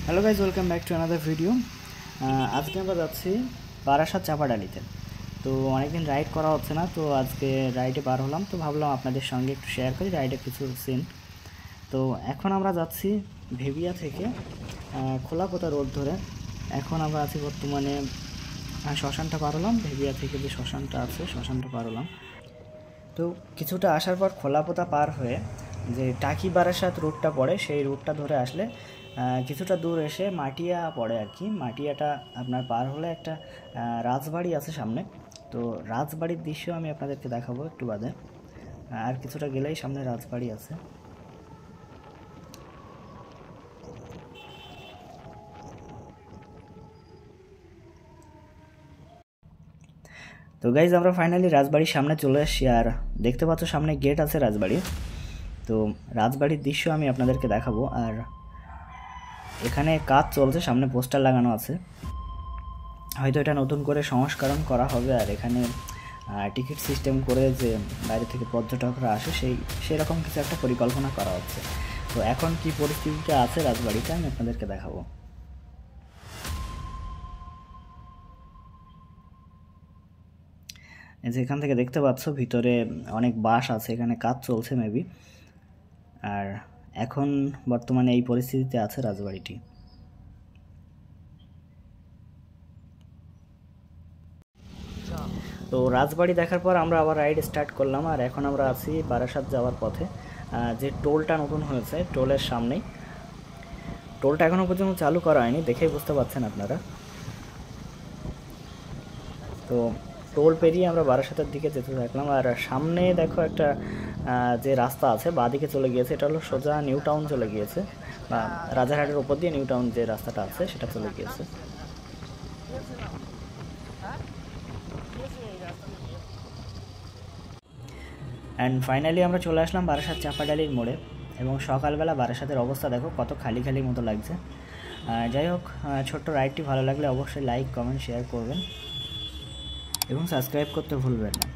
Hello guys, welcome back to another video. আজকে আমরা যাচ্ছি বারাসাত চাপাডালিতে। তো অনেকদিন রাইড করা হচ্ছে না, তো আজকে রাইডে বার হলাম, তো ভাবলাম আপনাদের সঙ্গে একটু শেয়ার করি রাইডের কিছু সিন। তো এখন আমরা যাচ্ছি ভেবিয়া থেকে খোলাপোতা রোড ধরে। এখন আমরা আছি বর্তমানে শ্মশানটা পার হলাম, ভেবিয়া থেকে যে শ্মশানটা আছে শ্মশানটা পার হলাম। তো কিছুটা আসার পর খোলাপোতা পার হয়ে যে টাকি বারাসাত রুটটা পড়ে সেই রুটটা ধরে আসলে কিছুটা দূর এসে মাটিয়া পড়ে আর কি। মাটিয়াটা আপনার পার হলে একটা রাজবাড়ি আছে সামনে। তো রাজবাড়ির দৃশ্য আমি আপনাদেরকে দেখাবো একটু বাদে। আর কিছুটা গেলেই সামনে রাজবাড়ি আছে। তো গাইজ, আমরা ফাইনালি রাজবাড়ির সামনে চলে এসেছি। আর দেখতে পাচ্ছ সামনে গেট আছে রাজবাড়ির। তো রাজবাড়ির দৃশ্য আমি আপনাদেরকে দেখাবো। আর এখানে কাজ চলছে, সামনে পোস্টার লাগানো আছে, হয়তো এটা নতুন করে সংস্করণ করা হবে। আর এখানে টিকিট সিস্টেম করে যে বাইরে থেকে পর্যটকরা আসে সেই রকম কিছু একটা পরিকল্পনা করা হচ্ছে। তো এখন কি পরিস্থিতিটা আছে রাজবাড়িতে আমি আপনাদেরকে দেখাবো। যেখান থেকে দেখতে পাচ্ছ ভিতরে অনেক বাস আছে, এখানে কাজ চলছে মেবি। আর এখন বর্তমানে এই পরিস্থিতিতে আছে রাজবাড়িটি। তো রাজবাড়ি দেখার পর আমরা আবার রাইড স্টার্ট করলাম। আর এখন আমরা আছি বারাসাত যাওয়ার পথে। যে টোলটা নতুন হয়েছে টোলের সামনেই। টোলটা এখনও পর্যন্ত চালু করা হয়নি, দেখেই বুঝতে পারছেন আপনারা। তো টোল পেরিয়ে আমরা বারাসাতের দিকে যেতে থাকলাম। আর সামনে দেখো একটা যে রাস্তা আছে বাঁদিকে চলে গিয়েছে, এটা হলো সোজা নিউ টাউন চলে গিয়েছে, বা রাজারহাটের ওপর দিয়ে নিউ টাউন যে রাস্তাটা আছে সেটা চলে গিয়েছে। অ্যান্ড ফাইনালি আমরা চলে আসলাম বারাসাত চাপাডালির মোড়ে। এবং সকালবেলা বারাসাতের অবস্থা দেখো কত খালি খালি মতো লাগছে। যাই হোক, ছোট্ট রাইডটি ভালো লাগলে অবশ্যই লাইক, কমেন্ট, শেয়ার করবেন এবং সাবস্ক্রাইব করতে ভুলবেন না।